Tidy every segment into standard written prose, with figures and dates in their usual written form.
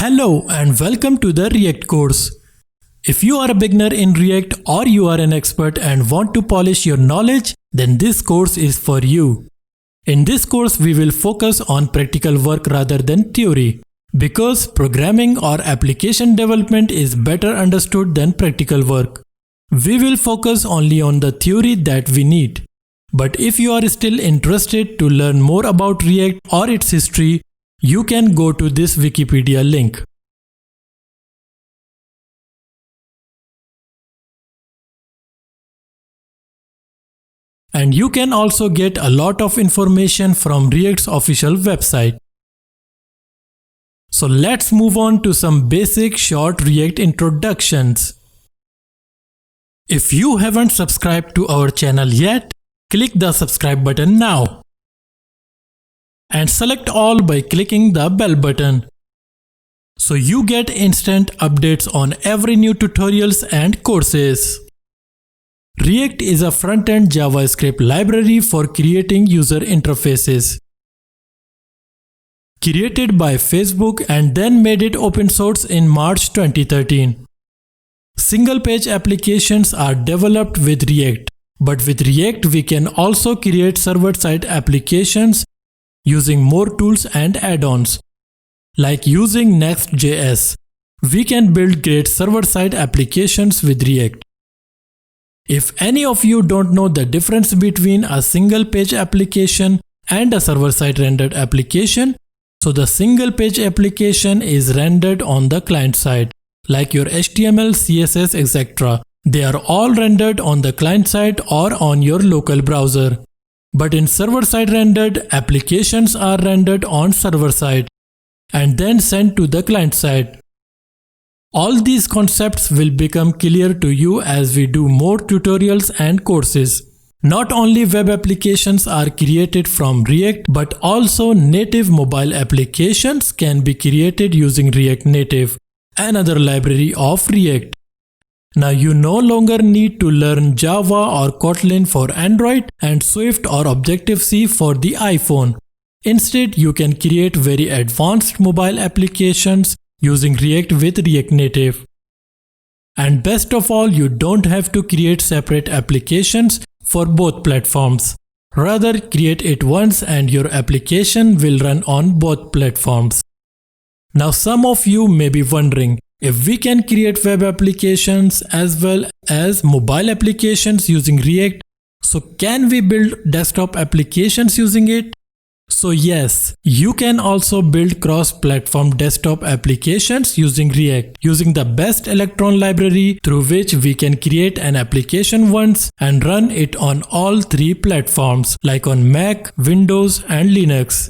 Hello and welcome to the React course. If you are a beginner in React or you are an expert and want to polish your knowledge, then this course is for you. In this course, we will focus on practical work rather than theory, because programming or application development is better understood than practical work. We will focus only on the theory that we need. But if you are still interested to learn more about React or its history, you can go to this Wikipedia link. And you can also get a lot of information from React's official website. So let's move on to some basic short React introductions. If you haven't subscribed to our channel yet, click the subscribe button now. And select all by clicking the bell button, so you get instant updates on every new tutorials and courses. React is a front-end JavaScript library for creating user interfaces. Created by Facebook and then made it open source in March 2013. Single-page applications are developed with React, but with React we can also create server-side applications using more tools and add-ons. Like using Next.js, we can build great server-side applications with React. If any of you don't know the difference between a single-page application and a server-side rendered application, so the single-page application is rendered on the client side, like your HTML, CSS, etc. They are all rendered on the client side or on your local browser. But in server-side rendered, applications are rendered on server side and then sent to the client side. All these concepts will become clear to you as we do more tutorials and courses. Not only web applications are created from React, but also native mobile applications can be created using React Native, another library of React. Now you no longer need to learn Java or Kotlin for Android and Swift or Objective-C for the iPhone. Instead, you can create very advanced mobile applications using React with React Native. And best of all, you don't have to create separate applications for both platforms. Rather, create it once and your application will run on both platforms. Now some of you may be wondering, if we can create web applications as well as mobile applications using React, so can we build desktop applications using it? So yes, you can also build cross-platform desktop applications using React, using the best Electron library through which we can create an application once and run it on all three platforms like on Mac, Windows and Linux.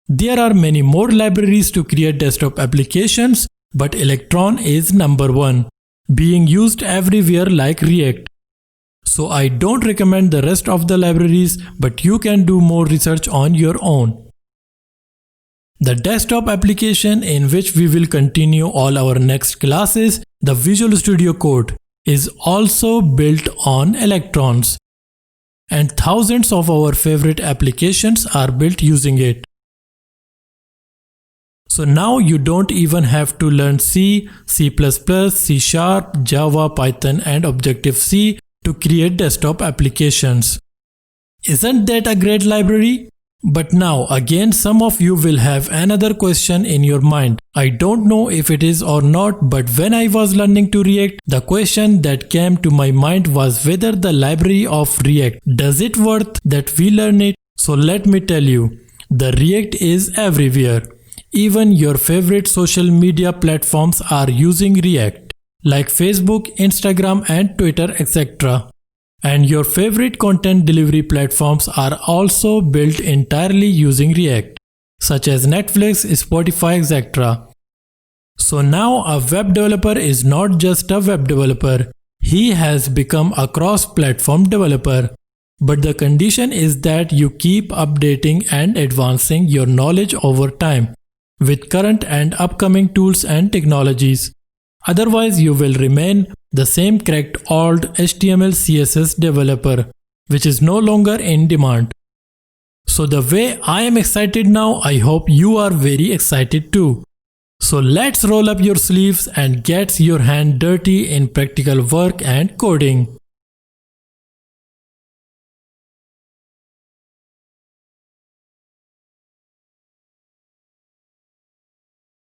There are many more libraries to create desktop applications, but Electron is number one, being used everywhere like React. So I don't recommend the rest of the libraries, but you can do more research on your own. The desktop application in which we will continue all our next classes, the Visual Studio Code, is also built on Electrons. And thousands of our favorite applications are built using it. So now you don't even have to learn C, C++, C#, Java, Python and Objective-C to create desktop applications. Isn't that a great library? But now again some of you will have another question in your mind. I don't know if it is or not, but when I was learning to React, the question that came to my mind was whether the library of React, does it worth that we learn it? So let me tell you, the React is everywhere. Even your favorite social media platforms are using React, like Facebook, Instagram and Twitter, etc. And your favorite content delivery platforms are also built entirely using React, such as Netflix, Spotify, etc. So now a web developer is not just a web developer, he has become a cross-platform developer. But the condition is that you keep updating and advancing your knowledge over time with current and upcoming tools and technologies. Otherwise, you will remain the same cracked old HTML CSS developer, which is no longer in demand. So the way I am excited now, I hope you are very excited too. So let's roll up your sleeves and get your hand dirty in practical work and coding.